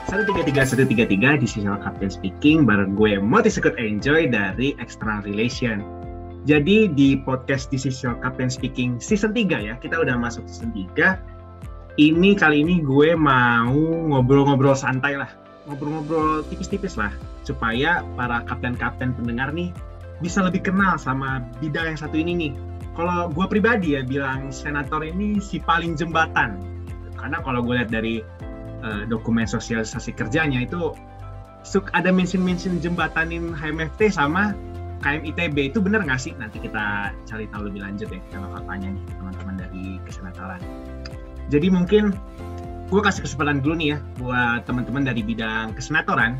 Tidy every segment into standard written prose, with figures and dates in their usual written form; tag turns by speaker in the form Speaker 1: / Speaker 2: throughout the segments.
Speaker 1: 133 di Social Captain Speaking bareng gue Moti Sekut Enjoy dari External Relation. Jadi di podcast di Social Captain Speaking season 3 ya, kita udah masuk season 3. Kali ini gue mau ngobrol-ngobrol santai lah, ngobrol-ngobrol tipis-tipis lah, supaya para kapten-kapten pendengar nih bisa lebih kenal sama bidang yang satu ini nih. Kalau gue pribadi ya bilang senator ini si paling jembatan, karena kalau gue lihat dari dokumen sosialisasi kerjanya itu ada mention jembatanin HMFT sama KM ITB. Itu bener nggak sih? Nanti kita cari tahu lebih lanjut ya kalau tanya nih teman-teman dari kesenatoran. Jadi mungkin gue kasih kesempatan dulu nih ya buat teman-teman dari bidang kesenatoran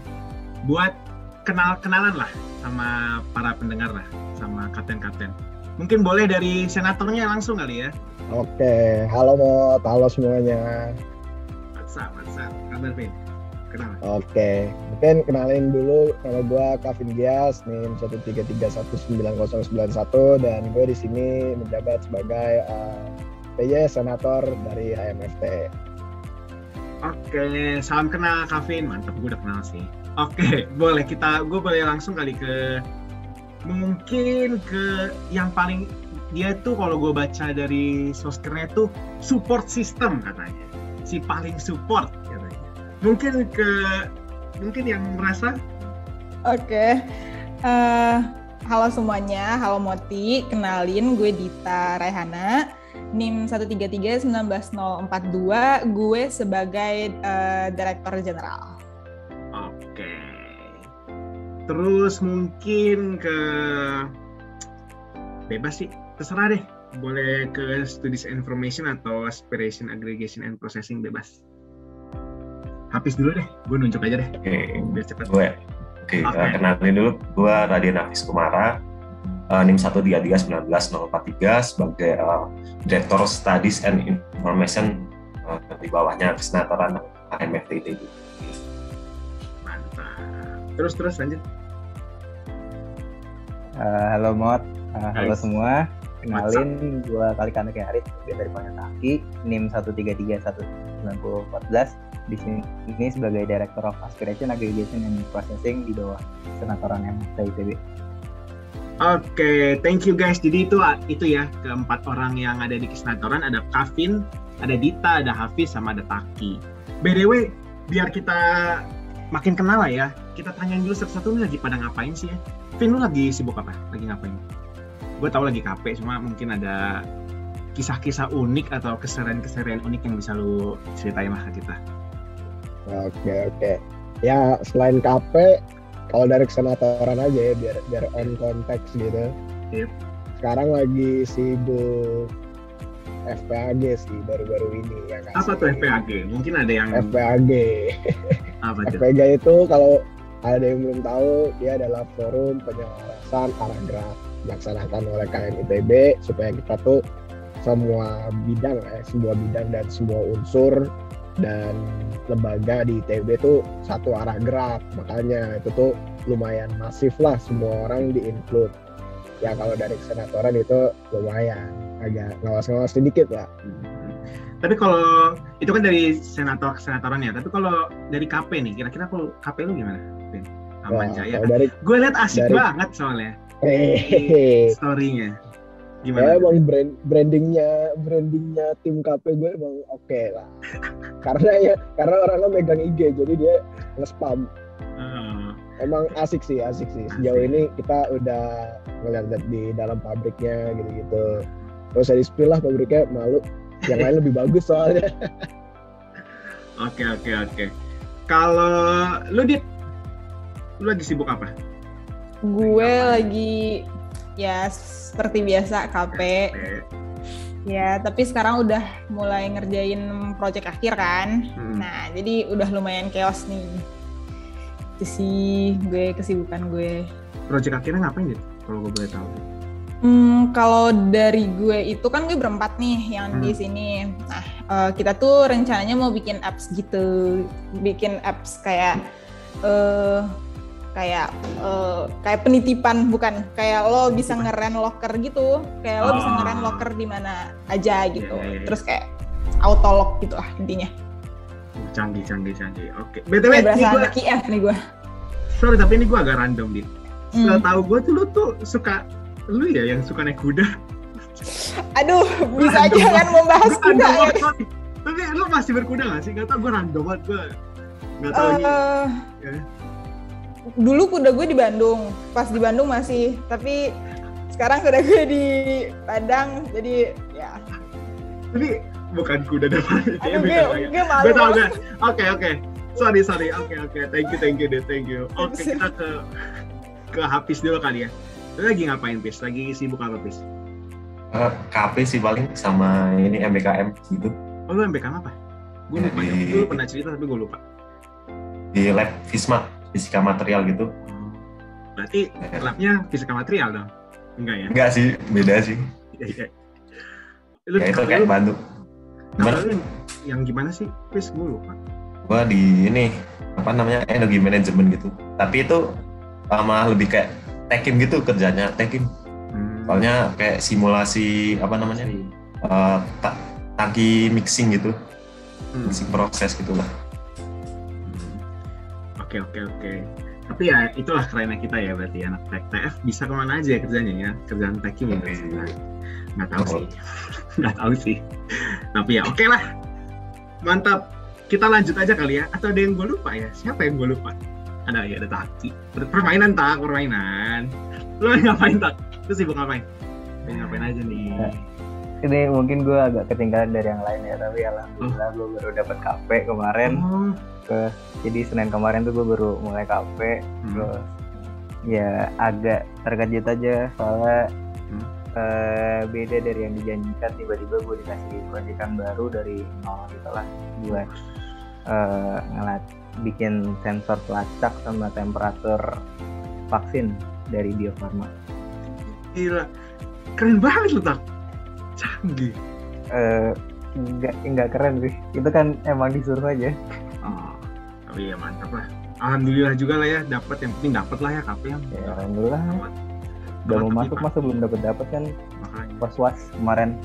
Speaker 1: buat kenalan lah sama para pendengar lah, sama kapten-kapten. Mungkin boleh dari senatornya langsung kali ya.
Speaker 2: Oke, halo Mot, halo semuanya.
Speaker 1: Mantap, kabar Vin? Kenal?
Speaker 2: Oke, mungkin kenalin dulu, nama gue Kavin Gias, NIM 1331991 dan gue di sini menjabat sebagai PJ Senator dari HMFT.
Speaker 1: Oke, salam kenal Kavin, mantap, gue udah kenal sih. Oke, gue boleh langsung kali ke yang paling dia tuh kalau gue baca dari soskernya tuh support system katanya. Si paling support katanya. Mungkin yang merasa.
Speaker 3: Oke. Halo semuanya, halo Moti, kenalin gue Dita Raihana, NIM 1331942, gue sebagai Direktur Jenderal.
Speaker 1: Oke. Terus mungkin bebas sih, terserah deh. Boleh ke Studies Information atau Aspiration Aggregation and Processing, bebas. Habis dulu deh, gue nunjuk aja deh.
Speaker 4: Oke,
Speaker 1: biar cepat.
Speaker 4: Kenalin dulu, gue Radian Hafiz Kumara, NIM 1331943 sebagai Director Studies and Information di bawahnya Kesenatoran HMFT ITB.
Speaker 1: Mantap. Terus lanjut.
Speaker 5: Halo Mot, halo semua. Kenalin, gue Kalikana Haris dari Panyataki, NIM 1331914. Di sini sebagai Director of Aspiration Aggregation and Processing di bawah Senatoran MFT ITB.
Speaker 1: Oke, thank you guys. Jadi itu ya, keempat orang yang ada di kesenatoran, ada Kavin, ada Dita, ada Hafiz, sama ada Taki. By the way, biar kita makin kenal lah ya, kita tanyain dulu satu-satu nih lagi pada ngapain sih ya. Vin, lu lagi sibuk apa? Lagi ngapain? Gue tahu lagi KP, cuma mungkin ada kisah-kisah unik atau keseruan unik yang bisa lu ceritain lah ke kita.
Speaker 2: Oke. Ya selain KP, kalau dari kesenatoran aja ya, biar on konteks gitu.
Speaker 1: Yep.
Speaker 2: Sekarang lagi sibuk FPAG sih baru-baru ini ya.
Speaker 1: Apa tuh FPAG? Mungkin ada yang
Speaker 2: FPAG.
Speaker 1: Apa tuh?
Speaker 2: FPAG itu kalau ada yang belum tahu, dia adalah forum penyelarasan arah gerak dilaksanakan oleh KM ITB supaya kita tuh semua bidang dan semua unsur dan lembaga di ITB tuh satu arah gerak. Makanya itu tuh lumayan masif lah, semua orang di-include. Ya kalau dari kesenatoran itu lumayan agak ngawas-ngawas sedikit lah.
Speaker 1: Tapi kalau itu kan dari senatoran ya. Tapi kalau dari KP nih, kira-kira kalau KP lu gimana? Aman Jaya. Gue liat asik banget soalnya. Story-nya. Gimana?
Speaker 2: Ya emang brandingnya tim KP gue emang oke lah. Karena orangnya megang IG, jadi dia nge-spam. Emang asik sih. Sejauh ini kita udah ngeliat di dalam pabriknya gitu-gitu. Terus saya di-spill lah pabriknya, malu. Yang lain lebih bagus soalnya.
Speaker 1: Oke. Kalau lu lagi sibuk apa?
Speaker 3: Gue lagi ya seperti biasa KP. Ya, tapi sekarang udah mulai ngerjain project akhir kan. Nah, jadi udah lumayan chaos nih. Itu sih kesibukan gue.
Speaker 1: Project akhirnya ngapain gitu? Kalau gue boleh tahu.
Speaker 3: Kalau dari gue itu kan gue berempat nih yang di sini. Nah, kita tuh rencananya mau bikin apps gitu. Bikin apps kayak penitipan, bukan kayak lo bisa nge-rent locker gitu, kayak lo bisa nge-rent locker di mana aja gitu. Terus kayak auto lock gitu lah intinya.
Speaker 1: Canggih. Oke. BTW
Speaker 3: berasa
Speaker 1: ini gue,
Speaker 3: anak IF nih gue.
Speaker 1: sorry tapi ini gue agak random nih. Setahu gue tuh lu tuh lu ya yang suka naik kuda.
Speaker 3: Aduh, bisa aja kan membahas
Speaker 1: Gua
Speaker 3: kuda
Speaker 1: random
Speaker 3: ya.
Speaker 1: banget, sorry. Tapi lu masih berkuda nggak sih? Gak tau, gue random banget, gue nggak tahu ini. Ya.
Speaker 3: Dulu kuda gue di Bandung, pas di Bandung masih, tapi sekarang kuda gue di Padang, jadi ya.
Speaker 1: Tapi bukan kuda depan itu ya,
Speaker 3: Aduh,
Speaker 1: beda lagi.
Speaker 3: gue malu.
Speaker 1: Gue tau kan? Oke. Sorry. Oke. Thank you. Oke, kita ke Hafiz dulu kali ya. Lu lagi ngapain, Pis? Lagi sibuk apa, Pis?
Speaker 4: KP sih paling sama ini MBKM gitu.
Speaker 1: Oh, lu MBKM apa? Gue lupa ya. Lu pernah cerita tapi gue lupa.
Speaker 4: Di lab FISMA, fisika material gitu.
Speaker 1: Berarti labnya fisika material dong? Enggak ya?
Speaker 4: Enggak sih, beda sih.
Speaker 1: Iya.
Speaker 4: Ya itu kayak Bandung.
Speaker 1: Gimana? Yang gimana sih? Pis, gue lupa.
Speaker 4: Gua di ini apa namanya energi manajemen gitu. Tapi itu malah lebih kayak tekim gitu kerjanya, tekim. Soalnya kayak simulasi apa namanya tangki mixing gitu, mixing proses gitulah.
Speaker 1: Oke. Tapi ya itulah kerennya kita ya, berarti anak TF bisa kemana aja ya kerjanya ya, kerjaan tekim ya. Nggak tahu sih. Tapi ya oke lah, mantap. Kita lanjut aja kali ya, atau ada yang gue lupa ya? Siapa yang gue lupa? Ada Taki. Permainan. Lu ngapain Tak? Lu sibuk ngapain? Ngapain aja nih?
Speaker 5: Ini mungkin gue agak ketinggalan dari yang lain ya, tapi alhamdulillah gue baru dapat KP kemarin. Jadi Senin kemarin tuh gue baru mulai KP. Terus ya agak terkejut aja soalnya beda dari yang dijanjikan. Tiba-tiba gue dikasih proyekan baru dari nol gitu lah, buat bikin sensor pelacak sama temperatur vaksin dari Bio Farma.
Speaker 1: Gila, keren banget lu Tak. Canggih.
Speaker 5: Enggak keren sih, itu kan emang disuruh aja.
Speaker 1: Oh iya, mantap lah. Alhamdulillah juga lah ya, dapat, yang penting dapat lah ya KP yang.
Speaker 5: Ya, alhamdulillah. Udah mau masuk masa belum dapat kan?
Speaker 1: Makanya.
Speaker 5: Was kemarin.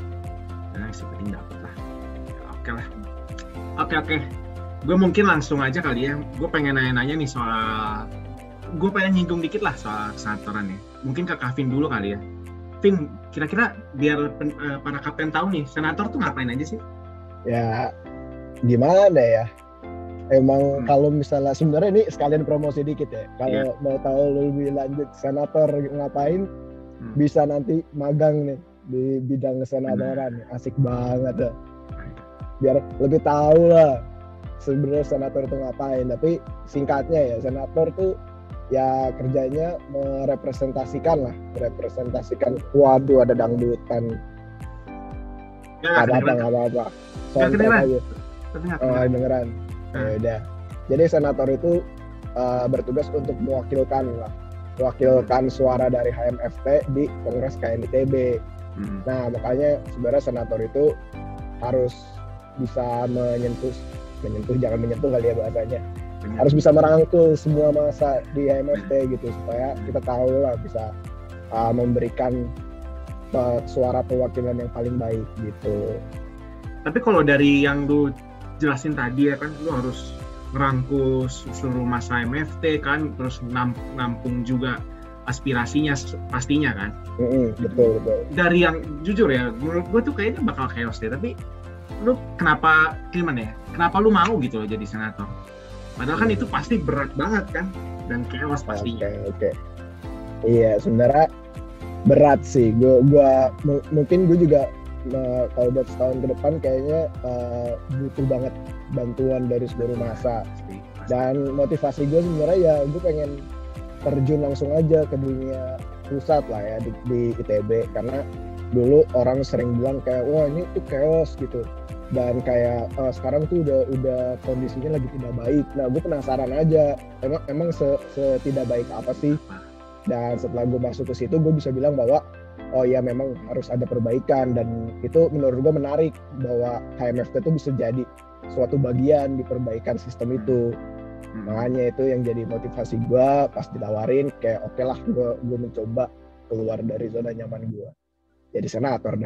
Speaker 1: Nah, yang penting dapat lah. Oke lah. Oke. Gue mungkin langsung aja kali ya. Gue pengen nanya-nanya nih gue pengen nyinggung dikit lah soal kesenatoran ya. Mungkin ke Kavin dulu kali ya. Vin, kira-kira biar para kapten tahu nih, senator tuh ngapain aja sih?
Speaker 2: Ya, gimana ya? Emang kalau misalnya sebenarnya ini sekalian promosi dikit ya. Kalau mau tahu lebih lanjut senator ngapain, bisa nanti magang nih di bidang kesenatoran. Asik banget ya. Biar lebih tahu lah sebenarnya senator itu ngapain. Tapi singkatnya ya, senator tuh ya kerjanya merepresentasikan. Waduh, ada dangdutan. Nggak apa-apa. Sontak aja. Dengeran. Ya udah. Jadi senator itu bertugas untuk mewakilkan suara dari HMFT di Kongres KNITB. Nah, makanya sebenarnya senator itu harus bisa menyentuh jangan menyentuh kali ya bahasanya. Harus bisa merangkul semua masa di HMFT gitu, supaya kita tahu lah bisa memberikan suara perwakilan yang paling baik gitu.
Speaker 1: Tapi kalau dari yang lu jelasin tadi ya kan, lu harus merangkul seluruh masa HMFT kan, terus nampung juga aspirasinya pastinya kan.
Speaker 2: Betul.
Speaker 1: Dari yang jujur ya, menurut gue tuh kayaknya bakal chaos deh. Tapi lu kenapa lu mau gitu loh jadi senator? Padahal kan itu pasti berat banget kan, dan chaos pastinya.
Speaker 2: Oke. Iya, sebenarnya berat sih. Gua mungkin gue juga kalau buat setahun ke depan kayaknya butuh banget bantuan dari seluruh masa. Dan motivasi gue sebenarnya ya gue pengen terjun langsung aja ke dunia pusat lah ya di ITB, karena dulu orang sering bilang kayak wah ini tuh chaos gitu, dan kayak sekarang tuh udah kondisinya lagi tidak baik. Nah, gue penasaran aja emang tidak baik apa sih. Dan setelah gue masuk ke situ, gue bisa bilang bahwa oh ya memang harus ada perbaikan, dan itu menurut gue menarik bahwa HMFT itu bisa jadi suatu bagian di perbaikan sistem itu. Makanya itu yang jadi motivasi gue pas ditawarin, kayak oke lah gue mencoba keluar dari zona nyaman gue jadi senator.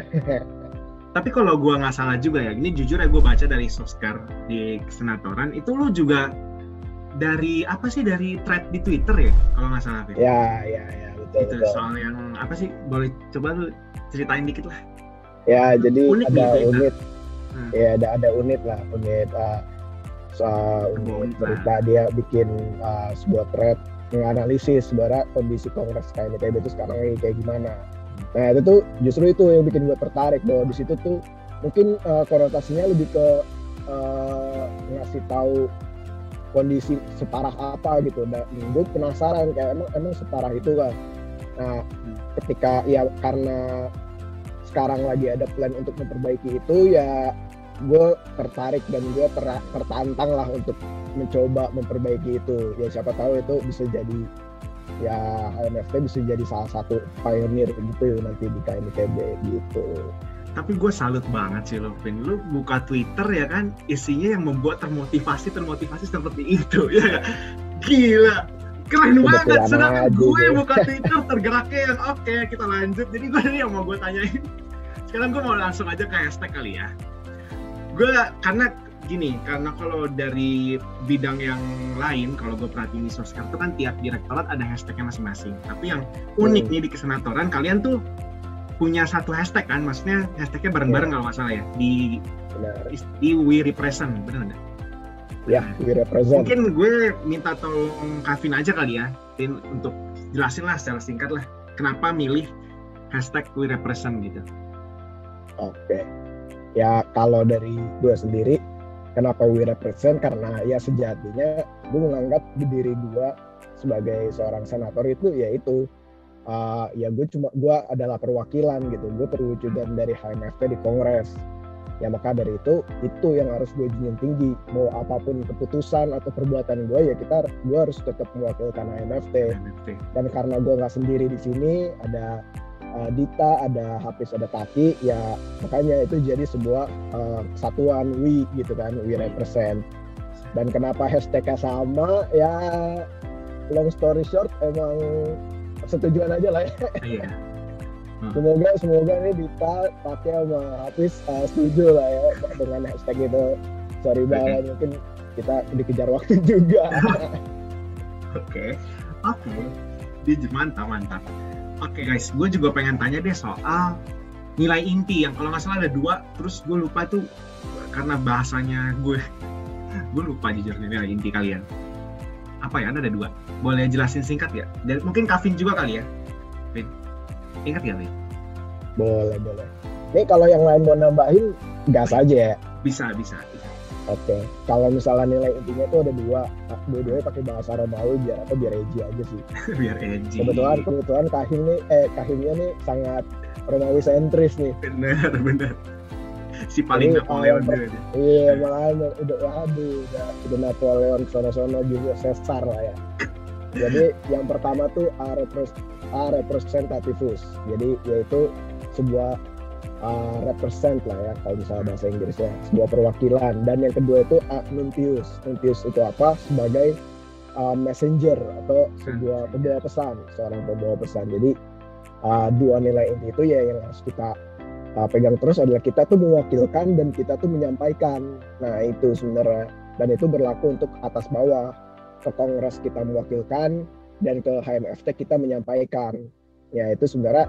Speaker 1: Tapi kalau gue nggak salah juga ya, ini jujur ya gue baca dari Soskar di Kesenatoran, itu lu juga dari apa sih, dari thread di Twitter ya kalau nggak salah?
Speaker 2: Ya betul.
Speaker 1: Itu soal yang apa sih, boleh coba lu ceritain dikit lah.
Speaker 2: Ya jadi
Speaker 1: unik
Speaker 2: ada
Speaker 1: nih,
Speaker 2: unit, ya ada unit lah, unit cerita dia bikin sebuah thread menganalisis sebenarnya kondisi Kongres KMITB itu sekarang kayak gimana. Nah itu tuh justru itu yang bikin gue tertarik, bahwa di situ tuh mungkin konotasinya lebih ke ngasih tahu kondisi separah apa gitu. Dan gue penasaran kayak emang separah itu kan. Nah ketika ya karena sekarang lagi ada plan untuk memperbaiki itu, ya gue tertarik dan gue tertantang lah untuk mencoba memperbaiki itu. Ya siapa tahu itu bisa jadi, ya HMFT bisa jadi salah satu pioneer gitu nanti di KMITB gitu.
Speaker 1: Tapi gue salut banget sih lo, Vin. Lu buka Twitter ya kan, isinya yang membuat termotivasi seperti itu ya. Gila, keren banget. Sedangkan gue buka Twitter tergeraknya yang oke, kita lanjut. Jadi gue ini yang mau gue tanyain. Sekarang gue mau langsung aja ke hashtag kali ya. Gue karena kalau dari bidang yang lain, kalau gue perhatiin di Soskar itu kan tiap direktorat ada hashtagnya masing-masing. Tapi yang unik nih di Kesenatoran, kalian tuh punya satu hashtag kan, maksudnya hashtagnya bareng-bareng kalau nggak salah ya, di We Represent, benar nggak?
Speaker 2: Ya, We Represent.
Speaker 1: Mungkin gue minta tolong Kavin aja kali ya, Vin, untuk jelasin lah secara singkat lah, kenapa milih hashtag We Represent gitu.
Speaker 2: Oke. Ya kalau dari gue sendiri, kenapa We Represent? Karena ya sejatinya gue menganggap diri gue sebagai seorang senator itu yaitu ya gue adalah perwakilan gitu. Gue perwujudan dari HMFT di Kongres. Ya maka dari itu yang harus gue junjung tinggi. Mau apapun keputusan atau perbuatan gue, ya gue harus tetap mewakilkan HMFT. Dan karena gue nggak sendiri di sini, ada Dita, ada Hafiz, ada Taki, ya makanya itu jadi sebuah kesatuan We gitu kan, We Represent. Dan kenapa hashtagnya sama, ya long story short emang setujuan aja lah ya. Iya. Semoga ini Dita, Taki sama Hafiz setuju lah ya dengan hashtag itu. Sorry banget, mungkin kita dikejar waktu juga.
Speaker 1: Oke. Mantap. Oke guys, gue juga pengen tanya deh soal nilai inti yang kalau nggak salah ada 2, terus gue lupa tuh karena bahasanya gue lupa jujur nilai inti kalian. Apa ya, ada 2. Boleh jelasin singkat ya? Dan mungkin Kavin juga kali ya? Vin, ingat ya Vin?
Speaker 2: Boleh. Ini kalau yang lain mau nambahin, gas aja ya?
Speaker 1: Bisa.
Speaker 2: Oke, kalau misalnya nilai intinya itu ada 2, dua-duanya pakai bahasa Romawi biar edgy aja sih.
Speaker 1: Biar edgy.
Speaker 2: Kebetulan Kahimnya nih sangat Romawi sentris nih.
Speaker 1: Bener. Si paling Napoleon dulu.
Speaker 2: Iya, makanya udah Napoleon sono juga Caesar lah ya. Jadi yang pertama tuh A representativus. Jadi yaitu sebuah represent lah ya kalau misalnya bahasa Inggrisnya, sebuah perwakilan. Dan yang kedua itu nuntius itu apa? Sebagai messenger atau sebuah pembawa pesan, seorang pembawa pesan. Jadi 2 nilai inti itu ya yang harus kita pegang terus, adalah kita tuh mewakilkan dan kita tuh menyampaikan. Nah itu sebenarnya, dan itu berlaku untuk atas bawah. Ke Kongres kita mewakilkan dan ke HMFT kita menyampaikan. Ya itu sebenarnya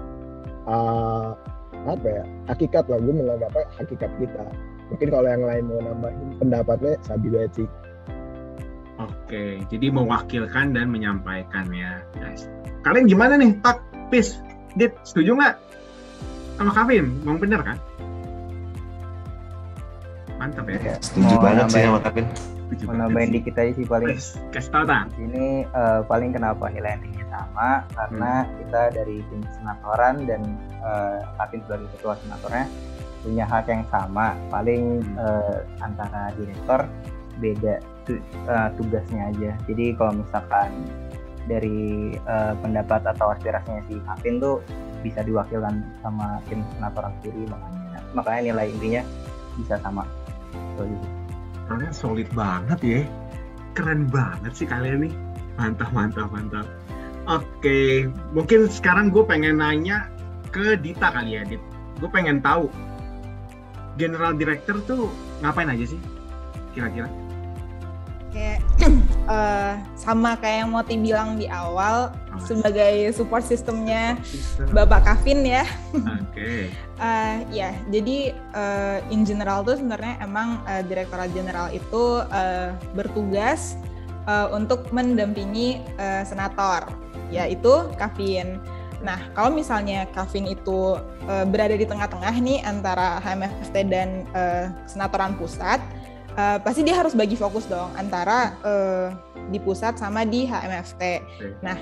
Speaker 2: hakikat lah, gue menganggapnya hakikat kita. Mungkin kalau yang lain mau nambahin pendapatnya, sabi banget sih.
Speaker 1: Oke, jadi mewakilkan dan menyampaikan ya guys. Kalian gimana nih, Tak, Pis, Dit, setuju nggak sama Kavin? Memang benar kan? Mantap ya.
Speaker 4: Setuju banget sih sama Kavin.
Speaker 5: Mau nambahin dikit aja sih paling.
Speaker 1: Kasih tau Tak.
Speaker 5: Ini paling kenapa nilai intinya sama, karena kita dari tim senatoran dan Kavin sebagai ketua senatornya punya hak yang sama. Paling antara direktor beda tugasnya aja. Jadi kalau misalkan dari pendapat atau aspirasinya si Kavin tuh bisa diwakilkan sama tim senatoran sendiri, makanya nilai intinya bisa sama.
Speaker 1: Kalian solid banget ya, keren banget sih kalian nih, mantap. Oke, mungkin sekarang gue pengen nanya ke Dita kali ya, Dit. Gue pengen tahu general director tuh ngapain aja sih kira-kira?
Speaker 3: Kayak sama kayak yang Moti bilang di awal, sebagai support systemnya Bapak Kavin ya.
Speaker 1: Oke.
Speaker 3: Ya, jadi in general tuh sebenarnya emang Direktorat Jenderal itu bertugas untuk mendampingi senator, yaitu Kavin. Nah, kalau misalnya Kavin itu berada di tengah-tengah nih antara HMFT dan senatoran pusat, pasti dia harus bagi fokus dong antara di pusat sama di HMFT. Nah,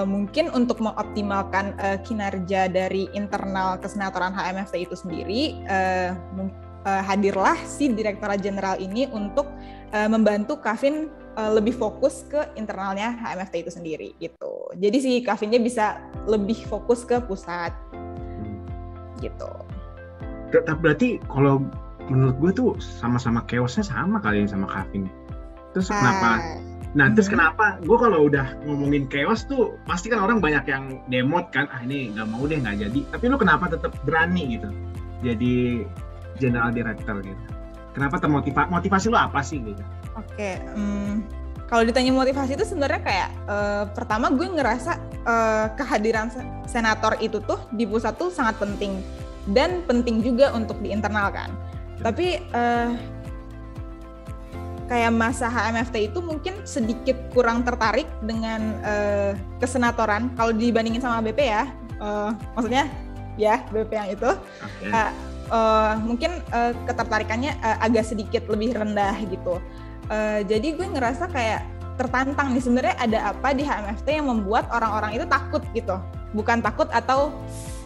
Speaker 3: mungkin untuk mengoptimalkan kinerja dari internal kesenatoran HMFT itu sendiri, hadirlah si Direktorat Jenderal ini untuk membantu Kavin lebih fokus ke internalnya HMFT itu sendiri gitu. Jadi si Kavinnya bisa lebih fokus ke pusat gitu.
Speaker 1: Berarti kalau menurut gue tuh sama-sama chaosnya sama kali sama Kavin. Terus kenapa? Nah, terus kenapa? Gue kalau udah ngomongin chaos tuh pasti kan orang banyak yang demot kan, ini nggak mau deh, nggak jadi. Tapi lu kenapa tetap berani gitu jadi general director gitu? Kenapa motivasi lu apa sih gitu?
Speaker 3: Oke, kalau ditanya motivasi itu sebenarnya kayak pertama gue ngerasa kehadiran senator itu tuh di pusat tuh sangat penting dan penting juga untuk di internal kan. Tapi kayak masa HMFT itu mungkin sedikit kurang tertarik dengan kesenatoran kalau dibandingin sama BP ya. Maksudnya ya BP yang itu. Okay. Mungkin ketertarikannya agak sedikit lebih rendah gitu. Jadi gue ngerasa kayak tertantang nih, sebenarnya ada apa di HMFT yang membuat orang-orang itu takut gitu. Bukan takut atau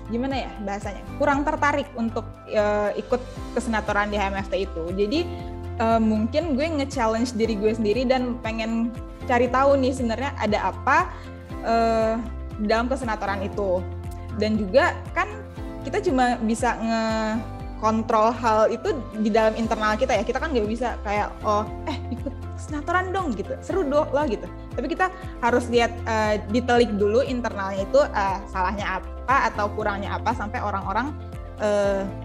Speaker 3: gimana ya bahasanya, kurang tertarik untuk ikut kesenatoran di HMFT itu. Jadi mungkin gue nge-challenge diri gue sendiri dan pengen cari tahu nih sebenarnya ada apa dalam kesenatoran itu. Dan juga kan kita cuma bisa ngekontrol hal itu di dalam internal kita ya. Kita kan nggak bisa kayak ikut senatoran dong gitu, seru dong lah gitu. Tapi kita harus lihat ditelik dulu internalnya itu salahnya apa atau kurangnya apa sampai orang-orang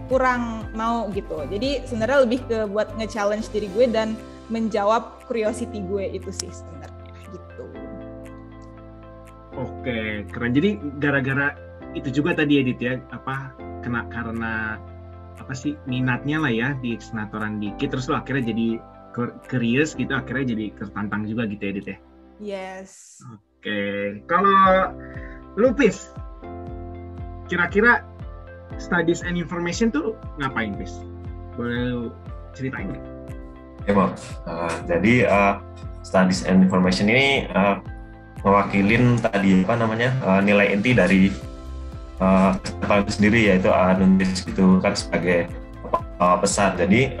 Speaker 3: kurang mau gitu. Jadi sebenarnya lebih ke buat nge-challenge diri gue dan menjawab curiosity gue itu sih sebenarnya gitu.
Speaker 1: Oke, keren. Jadi gara-gara itu juga tadi Edit ya, karena apa sih minatnya lah ya di senatoran dikit, terus lo akhirnya jadi curious gitu, akhirnya jadi tertantang juga gitu Edit ya.
Speaker 3: Yes.
Speaker 1: Oke, kalau lu Pis, kira-kira Studies and Information tuh ngapain Pis? Boleh lu ceritain nggak?
Speaker 4: Ya Bang, jadi Studies and Information ini mewakilin tadi nilai inti dari kesehatan sendiri, yaitu nulis gitu kan sebagai pesan. Jadi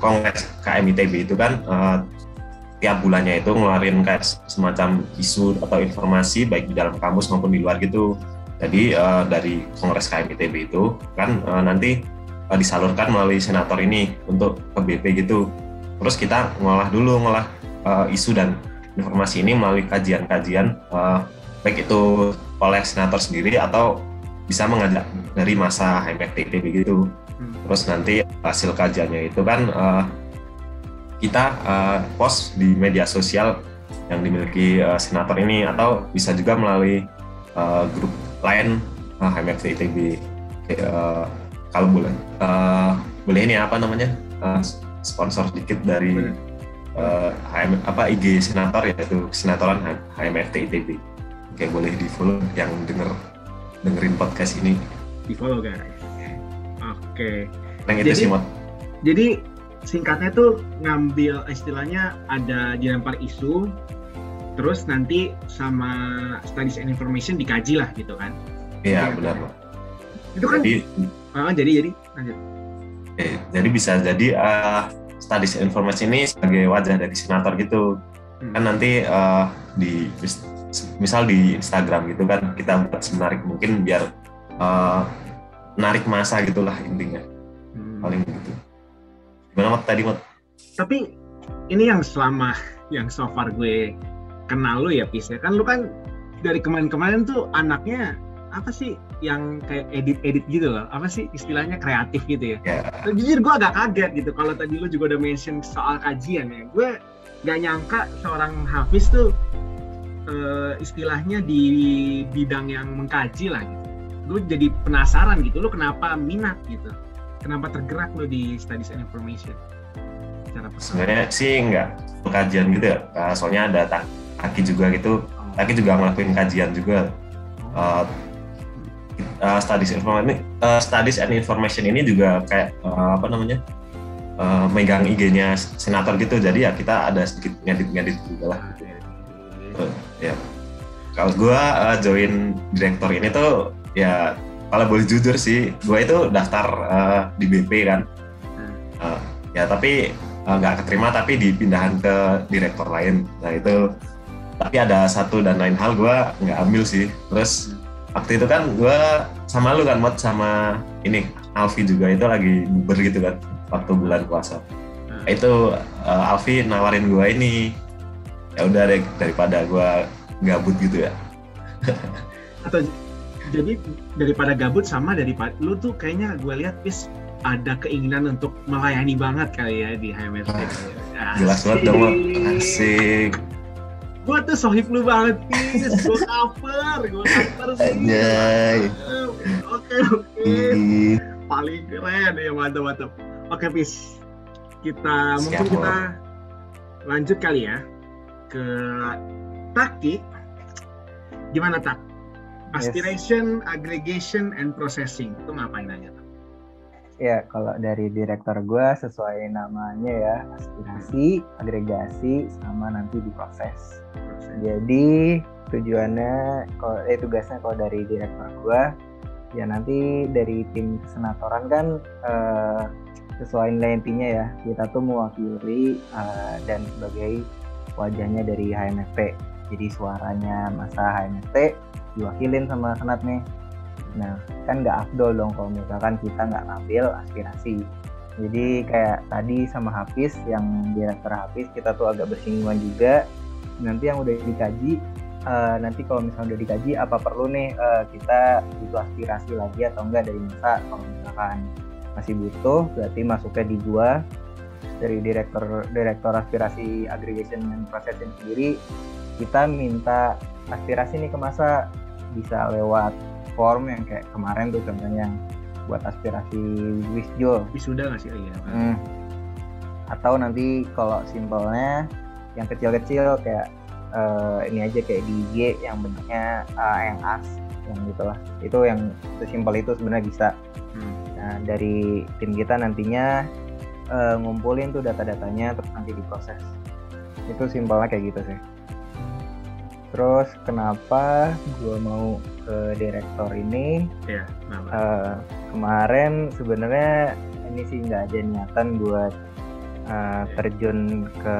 Speaker 4: Kongres KMITB itu kan tiap bulannya itu ngeluarin kayak semacam isu atau informasi baik di dalam kampus maupun di luar gitu. Jadi dari Kongres KMITB itu kan nanti disalurkan melalui senator ini untuk ke BP gitu. Terus kita ngolah isu dan informasi ini melalui kajian-kajian baik itu oleh senator sendiri atau bisa mengajak dari masa HMFT gitu. Terus nanti hasil kajiannya itu kan kita post di media sosial yang dimiliki senator ini, atau bisa juga melalui grup lain HMFT ITB. Kalau boleh ini sponsor sedikit dari IG senator, yaitu senatoran HMFT ITB. Oke, boleh di follow yang dengerin podcast ini.
Speaker 1: Di follow guys. Oke. Jadi singkatnya tuh ngambil istilahnya ada dilempar isu, terus nanti sama Studies and Information dikaji lah gitu kan?
Speaker 4: Iya benar Pak.
Speaker 1: Itu kan. Jadi lanjut.
Speaker 4: Jadi bisa jadi Studies and Information ini sebagai wajah dari senator gitu. Kan nanti misal di Instagram gitu kan kita buat semenarik mungkin biar narik masa gitulah intinya. Paling gitu. Gimana Mat tadi Mat?
Speaker 1: Tapi ini yang so far gue kenal lu ya Pis ya, kan lu kan dari kemarin-kemarin tuh anaknya apa sih yang kayak edit gitu loh, apa sih istilahnya, kreatif gitu ya.
Speaker 4: Yeah.
Speaker 1: Jujur gue agak kaget gitu kalau tadi lu juga udah mention soal kajian ya. Gue gak nyangka seorang Hafiz tuh istilahnya di bidang yang mengkaji lah gitu. Gue jadi penasaran gitu, lu kenapa minat gitu, kenapa tergerak lu di Studies and Information?
Speaker 4: Sebenarnya sih nggak kajian gitu ya, soalnya ada Taki juga gitu. Taki juga ngelakuin kajian juga. Studies and Information ini juga kayak megang IG-nya senator gitu, jadi ya kita ada sedikit ngedit juga lah. Ya. Kalau gue join direktor ini tuh ya kalau boleh jujur sih, gue itu daftar di BP kan. Ya tapi nggak keterima, tapi dipindahan ke direktor lain. Nah itu, tapi ada satu dan lain hal gue nggak ambil sih. Terus waktu itu kan gue sama lu kan, Mot, sama ini Alfi juga itu lagi buber gitu kan waktu bulan puasa. Itu Alfi nawarin gue ini, ya udah deh daripada gue gabut gitu ya.
Speaker 1: Atau jadi daripada gabut sama daripada lu tuh kayaknya gue lihat Pis ada keinginan untuk melayani banget kali ya di HMFT.
Speaker 4: Jelas banget dong, Mot. Asik.
Speaker 1: Gue tuh sohib lu banget, Pis. Gue cover sih. Oke. Paling keren ya, mantap. Oke, Pis. Mungkin kita lanjut kali ya ke Taki. Gimana, Tak? Aspiration, aggregation, and processing. Itu ngapain aja, Tak?
Speaker 5: Ya, kalau dari direktur gue sesuai namanya ya, aspirasi, agregasi, sama nanti diproses. Jadi tujuannya, tugasnya kalau dari direktur gue, ya nanti dari tim kesenatoran kan sesuai nilai intinya ya, kita tuh mewakili dan sebagai wajahnya dari HMFT. Jadi suaranya masa HMFT diwakilin sama senat nih. Nah, kan nggak afdol dong kalau misalkan kita nggak ngambil aspirasi. Jadi kayak tadi sama Hafiz, yang direktur Hafiz, kita tuh agak bersinggungan juga. Nanti yang udah dikaji, nanti kalau misalnya udah dikaji, apa perlu nih kita butuh aspirasi lagi atau enggak dari masa. Kalau misalkan masih butuh, berarti masuknya di gua. Dari direktur aspirasi aggregation and processing sendiri, kita minta aspirasi nih ke masa, bisa lewat form yang kayak kemarin tuh contohnya buat aspirasi Wisjul.
Speaker 1: Wisuda nggak sih? Iya.
Speaker 5: Atau nanti kalau simpelnya yang kecil-kecil kayak ini aja kayak di IG yang bentuknya yang as, yang gitulah. Itu yang sesimpel itu sebenarnya bisa. Nah, dari tim kita nantinya ngumpulin tuh data-datanya terus nanti diproses. Itu simpelnya kayak gitu sih. Terus kenapa gue mau ke direktur ini?
Speaker 1: Ya,
Speaker 5: kemarin sebenarnya ini sih nggak ada niatan buat terjun ke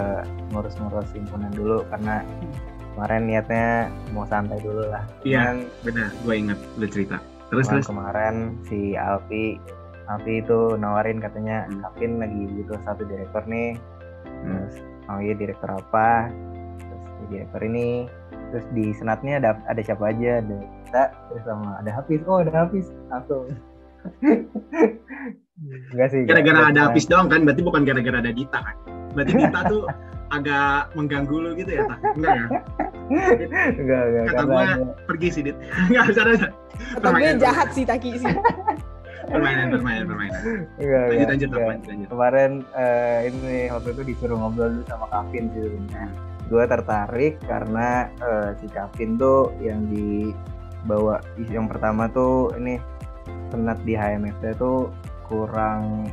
Speaker 5: ngurus-ngurus himpunan dulu, karena kemarin niatnya mau santai dulu lah.
Speaker 1: Iya, benar. Gue ingat lu cerita. Terus
Speaker 5: kemarin si Alfi itu nawarin, katanya Kavin lagi butuh satu direktur nih. Terus iya direktur apa? Terus di direktur ini. Terus di senatnya ada siapa aja? Ada kita, terus sama ada Hafiz. Oh, ada Hafiz langsung. Enggak sih.
Speaker 1: Gara-gara ada Hafiz doang kan? Berarti bukan gara-gara ada Dita kan? Berarti Dita tuh agak mengganggu lu gitu ya, Tak? Enggak ya?
Speaker 5: Enggak.
Speaker 1: Kata gue pergi sih, Dit. Enggak bisa.
Speaker 3: Kata gue jahat sih Taki sih.
Speaker 1: Permainan. Lanjut.
Speaker 5: Kemarin ini waktu itu disuruh ngobrol dulu sama Kavin sih. Gue tertarik karena si Kavin tuh yang dibawa yang pertama tuh ini senat di HMFT tuh kurang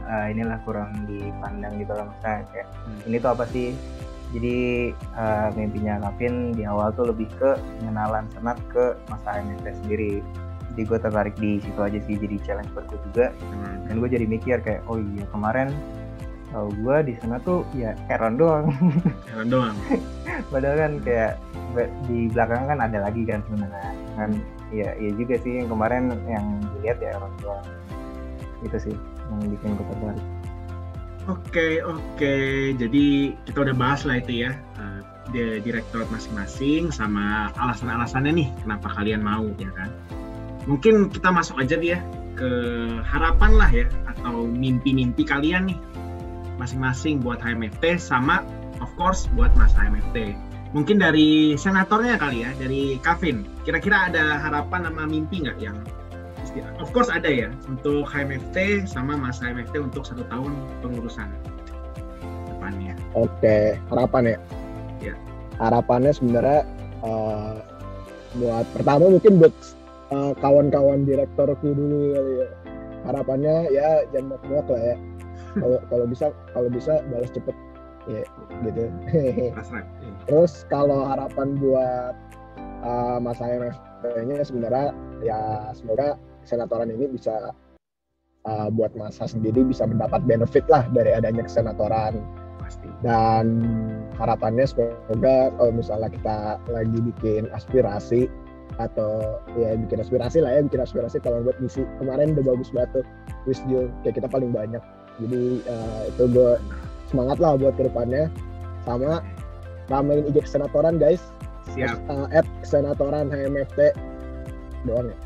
Speaker 5: dipandang gitu lah, misalnya kayak ini tuh apa sih. Jadi mimpinya Kavin di awal tuh lebih ke pengenalan senat ke masa HMFT sendiri. Jadi gue tertarik di situ aja sih, jadi challenge buat gue juga. Dan gue jadi mikir kayak, oh iya kemarin tahu gue di sana tuh ya heran doang. Padahal kan kayak di belakang kan ada lagi kan sebenarnya kan. Iya juga sih, yang kemarin yang dilihat ya orang doang. Itu sih yang bikin gue tertarik.
Speaker 1: Oke. Jadi kita udah bahas lah itu ya, direktorat masing-masing sama alasan-alasannya nih kenapa kalian mau, ya kan. mungkin kita masuk aja dia ke harapan lah ya, atau mimpi-mimpi kalian nih masing-masing buat HMFT sama of course buat Mas HMFT. Mungkin dari senatornya kali ya, dari Kavin. Kira-kira ada harapan sama mimpi nggak yang of course ada ya untuk HMFT sama Mas HMFT untuk 1 tahun pengurusan depannya.
Speaker 2: Oke, harapan ya.
Speaker 1: Ya.
Speaker 2: Harapannya sebenarnya buat pertama mungkin buat kawan-kawan direktorku dulu kali ya. Harapannya ya jangan muak-muak lah ya. Kalau bisa balas cepet ya gitu. Terus kalau harapan buat Mas HMFT-nya sebenarnya ya semoga kesenatoran ini bisa buat masa sendiri bisa mendapat benefit lah dari adanya kesenatoran. Pasti. Dan harapannya semoga kalau misalnya kita lagi bikin aspirasi atau ya bikin aspirasi kalau buat misi kemarin udah bagus banget tuh Wisjul, kayak kita paling banyak. Jadi itu gue semangat lah buat kedepannya, sama ramein IG kesenatoran guys.
Speaker 1: Siap.
Speaker 2: @kesenatoran HMFT doang ya,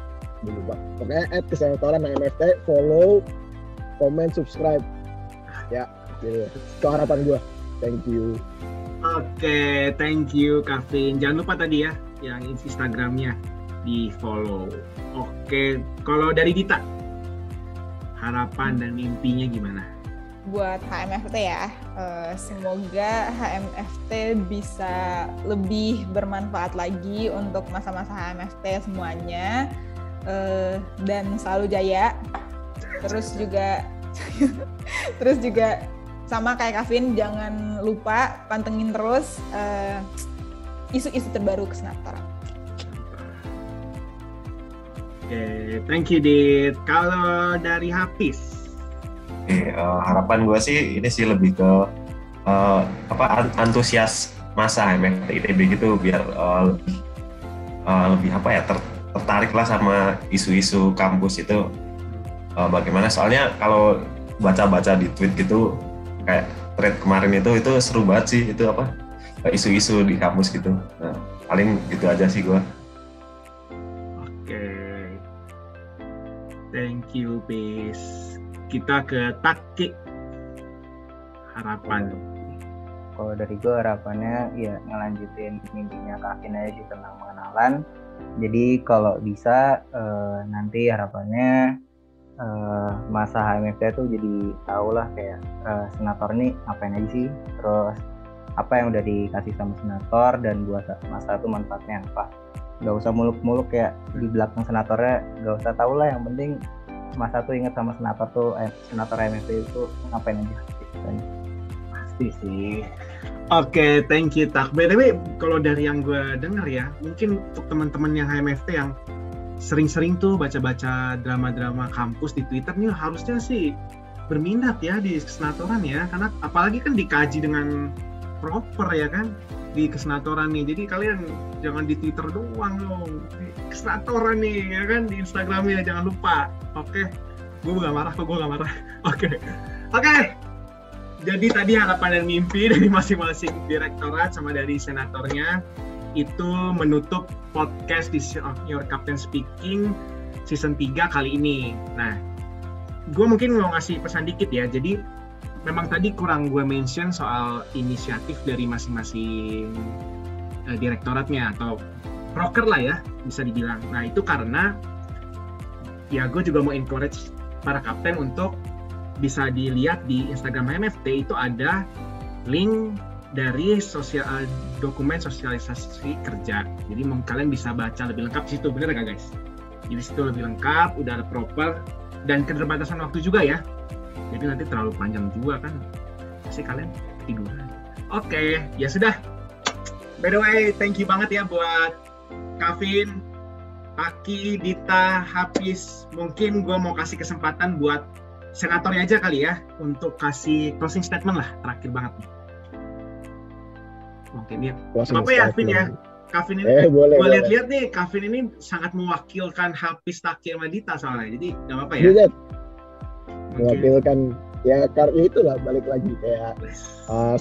Speaker 2: belum lupa. Pokoknya @kesenatoran HMFT, follow, comment, subscribe ya. Itu harapan gue. Thank you.
Speaker 1: Oke, thank you Kavin. Jangan lupa tadi ya yang Instagramnya di follow. Oke, kalau dari Dita, harapan dan mimpinya gimana?
Speaker 3: Buat HMFT ya, semoga HMFT bisa lebih bermanfaat lagi untuk masa-masa HMFT semuanya, dan selalu jaya. Terus juga sama kayak Kavin, jangan lupa pantengin terus isu-isu terbaru kesenatoran.
Speaker 1: Oke, thank you Dit. Kalau dari Hafiz?
Speaker 4: Harapan gue sih ini sih lebih ke antusias masa HMFT ITB gitu, biar lebih tertarik lah sama isu-isu kampus itu. Bagaimana, soalnya kalau baca-baca di tweet gitu kayak thread kemarin itu seru banget sih, itu isu-isu di kampus gitu. Nah, paling gitu aja sih gue.
Speaker 1: Oke, thank you Bis. Kita ke Taki, harapan.
Speaker 5: Kalau dari gue harapannya ya ngelanjutin mimpinya Kavin aja sih tentang pengenalan. Jadi kalau bisa nanti harapannya masa HMFT tuh jadi tahu lah kayak senator ini ngapain aja sih, terus apa yang udah dikasih sama senator dan buat masa itu manfaatnya apa. Gak usah muluk-muluk kayak di belakang senatornya, gak usah tahu lah, yang penting masa tuh inget sama senator tuh, senator HMFT itu ngapain aja gitu.
Speaker 1: Pasti sih. Oke, thank you Tak. By the way, kalau dari yang gue denger ya, mungkin untuk teman-teman yang HMFT yang sering-sering tuh baca-baca drama-drama kampus di Twitter nih, harusnya sih berminat ya di kesenatoran ya, karena apalagi kan dikaji dengan proper ya kan di kesenatoran nih. Jadi kalian jangan di Twitter doang dong, di kesenatoran nih ya kan, di Instagramnya jangan lupa. Oke, gue gak marah. Oke. Jadi tadi harapan dan mimpi dari masing-masing direktorat sama dari senatornya itu menutup podcast Decision of Your Captain Speaking season 3 kali ini. Nah, gue mungkin mau ngasih pesan dikit ya. Jadi memang tadi kurang gue mention soal inisiatif dari masing-masing direktoratnya atau broker lah ya bisa dibilang. Nah, itu karena ya gue juga mau encourage para kapten untuk bisa dilihat di Instagram HMFT, itu ada link dari dokumen sosialisasi kerja. Jadi kalian bisa baca lebih lengkap di situ, bener nggak guys? Jadi situ lebih lengkap, udah ada proper, dan keterbatasan waktu juga ya. Jadi nanti terlalu panjang juga kan, pasti kalian ketiduran. Oke, ya sudah. By the way, thank you banget ya buat Kavin, Aki, Dita, Hafiz. Mungkin gue mau kasih kesempatan buat senatornya aja kali ya, untuk kasih closing statement lah, terakhir banget nih. Mungkin ya, apa ya Kavin ya? Kavin ini, gue lihat-lihat nih, Kavin ini sangat mewakilkan Hafiz, Taki, sama Dita soalnya, jadi gak apa-apa ya?
Speaker 2: Iya, mewakilkan, ya karena itulah, balik lagi kayak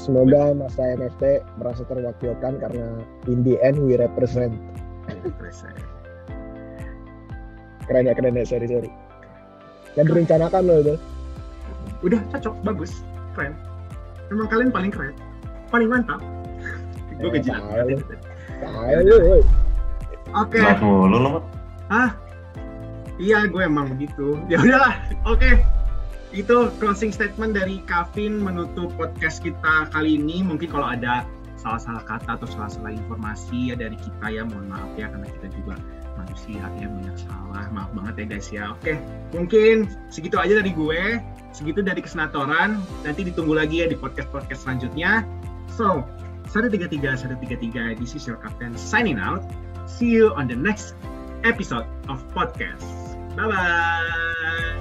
Speaker 2: semoga masa MFT merasa terwakilkan karena in the end we represent. Keren ya, sorry. Yang direncanakan loh itu.
Speaker 1: Udah cocok, bagus, keren. Emang kalian paling keren, paling mantap. Gue kejilat. Oke.
Speaker 4: Telat mulu lo.
Speaker 1: Iya, gue emang begitu. Ya udahlah. Oke. Itu closing statement dari Kavin menutup podcast kita kali ini. Mungkin kalau ada salah-salah kata atau salah-salah informasi ya dari kita ya, mohon maaf ya, karena kita juga manusia ya, banyak salah. Maaf banget ya guys ya. Oke, mungkin segitu aja dari gue. Segitu dari Kesenatoran. Nanti ditunggu lagi ya di podcast-podcast selanjutnya. So, 133, this is your captain signing out. See you on the next episode of podcast. Bye-bye.